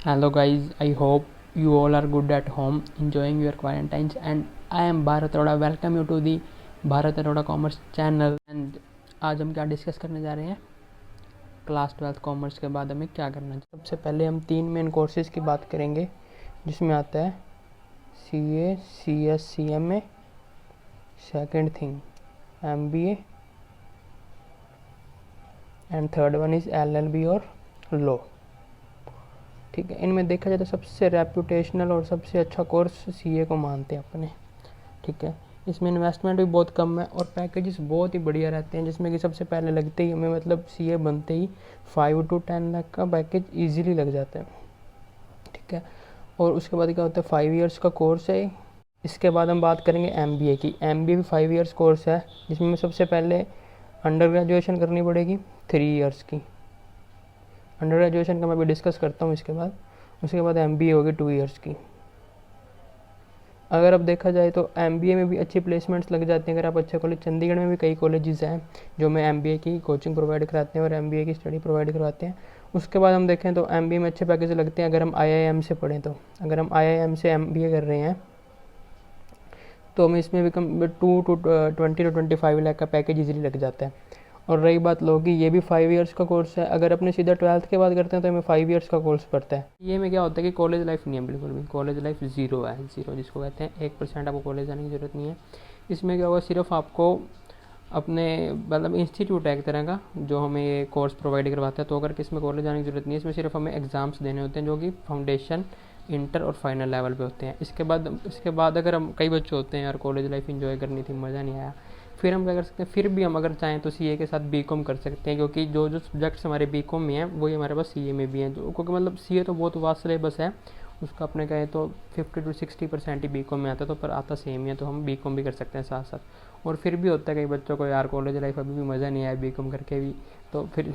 Hello guys, I hope you all are good at home, enjoying your quarantines, and I am Bharat Arora. Welcome you to the Bharat Arora Commerce channel. And आज हम क्या discuss करने जा रहे हैं? Class 12 commerce के बाद हमें क्या करना चाहिए। सबसे पहले हम 3 मेन कोर्सेज की बात करेंगे, जिसमें आता है CA, CS, CMA, second thing MBA, and third one is LLB और लॉ। ठीक है, इनमें देखा जाए तो सबसे रेपुटेशनल और सबसे अच्छा कोर्स CA को मानते हैं अपने। ठीक है, इसमें इन्वेस्टमेंट भी बहुत कम है और पैकेजेस बहुत ही बढ़िया रहते हैं, जिसमें कि सबसे पहले लगते ही हमें मतलब CA बनते ही 5 to 10 लाख का पैकेज ईजिली लग जाता है। ठीक है, और उसके बाद क्या होता है, 5 ईयर्स का कोर्स है। इसके बाद हम बात करेंगे MBA की। MBA भी 5 ईयर्स कोर्स है, जिसमें सबसे पहले अंडर ग्रेजुएशन करनी पड़ेगी 3 ईयर्स की। अंडर ग्रेजुएशन का मैं भी डिस्कस करता हूँ इसके बाद। उसके बाद MBA होगी 2 ईयर्स की। अगर अब देखा जाए तो MBA में भी अच्छी प्लेसमेंट्स लग जाते हैं अगर आप अच्छे कॉलेज। चंडीगढ़ में भी कई कॉलेजेस हैं जो में MBA की कोचिंग प्रोवाइड कराते हैं और MBA की स्टडी प्रोवाइड करवाते हैं। उसके बाद हम देखें तो MBA में अच्छे पैकेज लगते हैं अगर हम IIM से पढ़ें तो। अगर हम IIM से MBA कर रहे हैं तो हमें इसमें भी कम 20 to 25 लाख का पैकेज इजीली लग जाता है। और रही बात लो की, ये भी 5 ईयर्स का कोर्स है। अगर अपने सीधा 12th के बाद करते हैं तो हमें 5 ईयर्स का कोर्स पड़ता है। ये में क्या होता है कि कॉलेज लाइफ नहीं है, बिल्कुल भी कॉलेज लाइफ ज़ीरो है। ज़ीरो जिसको कहते हैं 1% आपको कॉलेज जाने की ज़रूरत नहीं है। इसमें क्या होगा, सिर्फ आपको अपने मतलब इंस्टीट्यूट है एक तरह का जो हमें ये कोर्स प्रोवाइड करवाता है। तो अगर किसी में कॉलेज जाने की ज़रूरत नहीं है, इसमें सिर्फ हमें एग्ज़ाम्स देने होते हैं जो कि फाउंडेशन, इंटर और फाइनल लेवल पे होते हैं। इसके बाद अगर हम कई बच्चे होते हैं यार कॉलेज लाइफ इन्जॉय करनी थी, मज़ा नहीं आया, फिर हम क्या कर सकते हैं, फिर भी हम अगर चाहें तो CA के साथ BCom कर सकते हैं, क्योंकि जो जो सब्जेक्ट्स हमारे BCom में हैं वही हमारे पास CA में भी हैं। जो क्योंकि मतलब CA तो बहुत वास्ट सिलेबस है, उसका अपने कहें तो 50 to 60% ही BCom में आता है, तो पर आता सेम ही है, तो हम BCom भी कर सकते हैं साथ साथ। और फिर भी होता है कई बच्चों को यार कॉलेज लाइफ अभी भी मज़ा नहीं आया BCom करके भी, तो फिर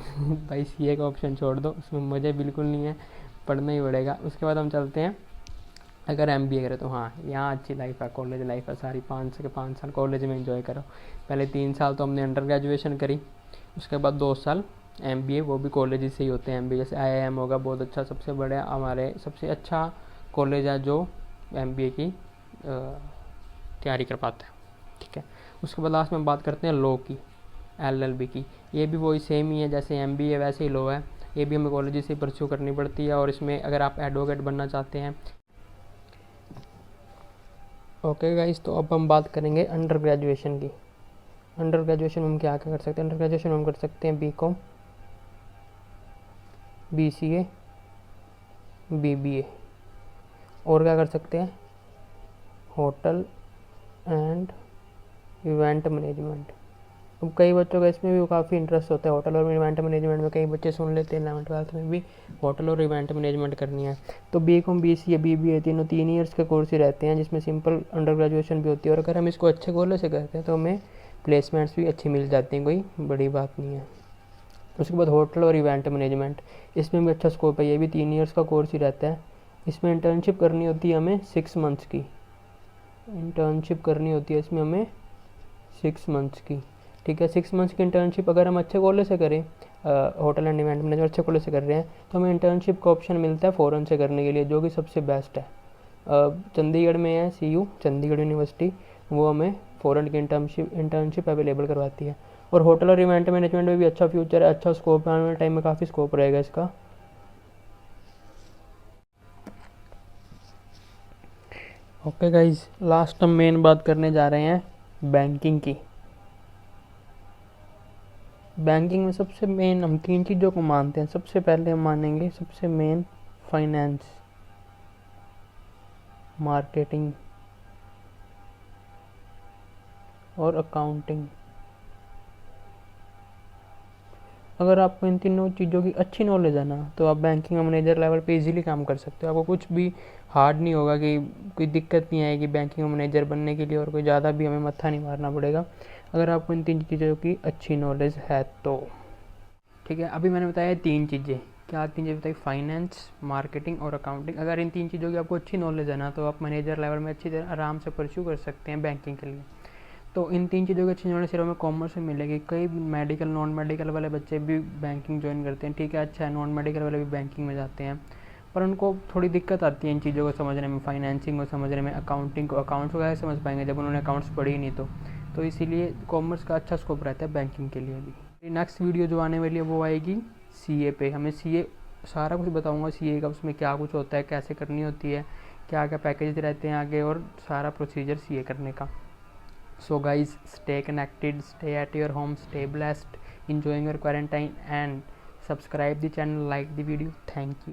भाई CA का ऑप्शन छोड़ दो, उसमें मज़ा बिल्कुल नहीं है, पढ़ना ही पड़ेगा। उसके बाद हम चलते हैं, अगर MBA करें तो हाँ यहाँ अच्छी लाइफ है, कॉलेज लाइफ है सारी। 5 साल कॉलेज में एंजॉय करो। पहले 3 साल तो हमने अंडर ग्रेजुएशन करी, उसके बाद 2 साल MBA, वो भी कॉलेज से ही होते हैं MBA। जैसे IIM होगा बहुत अच्छा, सबसे बड़ा हमारे सबसे अच्छा कॉलेज है जो MBA की तैयारी कर पाता है। ठीक है, उसके बाद लास्ट में बात करते हैं लॉ की, LLB की। ये भी वही सेम ही है, जैसे MBA वैसे ही लॉ है। ये भी हमें कॉलेज से परस्यू करनी पड़ती है, और इसमें अगर आप एडवोकेट बनना चाहते हैं। ओके गाइस, तो अब हम बात करेंगे अंडर ग्रेजुएशन की। अंडर ग्रेजुएशन में हम क्या क्या कर सकते हैं? अंडर ग्रेजुएशन में हम कर सकते हैं BCom, BCA, BBA, और क्या कर सकते हैं, होटल एंड इवेंट मैनेजमेंट। अब कई बच्चों का इसमें भी काफ़ी इंटरेस्ट होता है होटल और इवेंट मैनेजमेंट में। कई बच्चे सुन लेते हैं 11th-12th में भी होटल और इवेंट मैनेजमेंट करनी है, तो BCom, BCA, BBA तीनों 3 ईयर्स के कोर्स ही रहते हैं, जिसमें सिंपल अंडर ग्रेजुएशन भी होती है। और अगर हम इसको अच्छे कॉलेज से करते हैं तो हमें प्लेसमेंट्स भी अच्छी मिल जाती हैं, कोई बड़ी बात नहीं है। उसके बाद होटल और इवेंट मैनेजमेंट, इसमें भी अच्छा स्कोप है। ये भी 3 ईयर्स का कोर्स ही रहता है। इसमें इंटर्नशिप करनी होती है हमें 6 मंथ्स की। इंटर्नशिप करनी होती है इसमें हमें 6 मंथ्स की। ठीक है, 6 मंथ्स की इंटर्नशिप अगर हम अच्छे कॉलेज से करें, होटल एंड इवेंट मैनेजमेंट अच्छे कॉलेज से कर रहे हैं, तो हमें इंटर्नशिप का ऑप्शन मिलता है फ़ॉरेन से करने के लिए, जो कि सबसे बेस्ट है। चंडीगढ़ में है CU, चंडीगढ़ यूनिवर्सिटी, वो हमें फ़ॉरेन की इंटर्नशिप अवेलेबल करवाती है। और होटल और इवेंट मैनेजमेंट में भी अच्छा फ्यूचर है, अच्छा स्कोप है, आने वाले टाइम में काफ़ी स्कोप रहेगा इसका। ओके गाइज, लास्ट हम मेन बात करने जा रहे हैं बैंकिंग की। बैंकिंग में सबसे मेन हम 3 चीज़ों को मानते हैं। सबसे पहले हम मानेंगे सबसे मेन फाइनेंस, मार्केटिंग और अकाउंटिंग। अगर आपको इन तीनों चीज़ों की अच्छी नॉलेज है ना, तो आप बैंकिंग मैनेजर लेवल पे इजीली काम कर सकते हो। आपको कुछ भी हार्ड नहीं होगा, कि कोई दिक्कत नहीं आएगी बैंकिंग मैनेजर बनने के लिए, और कोई ज़्यादा भी हमें मत्था नहीं मारना पड़ेगा अगर आपको इन 3 चीज़ों की अच्छी नॉलेज है तो। ठीक है, अभी मैंने बताया 3 चीज़ें। क्या 3 चीज़ें बताई? फाइनेंस, मार्केटिंग और अकाउंटिंग। अगर इन 3 चीज़ों की आपको अच्छी नॉलेज है ना, तो आप मैनेजर लेवल में अच्छी तरह आराम से परस्यू कर सकते हैं बैंकिंग के लिए। तो इन 3 चीज़ों की अच्छी नॉलेज सिर्फ हमें कॉमर्स में मिलेगी। कई मेडिकल, नॉन मेडिकल वाले बच्चे भी बैंकिंग ज्वाइन करते हैं। ठीक है, अच्छा है, नॉन मेडिकल वाले भी बैंकिंग में जाते हैं, पर उनको थोड़ी दिक्कत आती है इन चीज़ों को समझने में, फाइनेंसिंग को समझने में, अकाउंटिंग को, अकाउंट्स वगैरह समझ पाएंगे जब उन्होंने अकाउंट्स पढ़ी ही नहीं तो इसीलिए कॉमर्स का अच्छा स्कोप रहता है बैंकिंग के लिए भी। नेक्स्ट वीडियो जो आने वाली है वो आएगी सीए पे। हमें सीए सारा कुछ बताऊंगा, सीए का उसमें क्या कुछ होता है, कैसे करनी होती है, क्या क्या पैकेज रहते हैं आगे, और सारा प्रोसीजर सीए करने का। So guys, stay connected, stay at your home, stay blessed, enjoying your quarantine, and subscribe the channel, like the video. Thank you.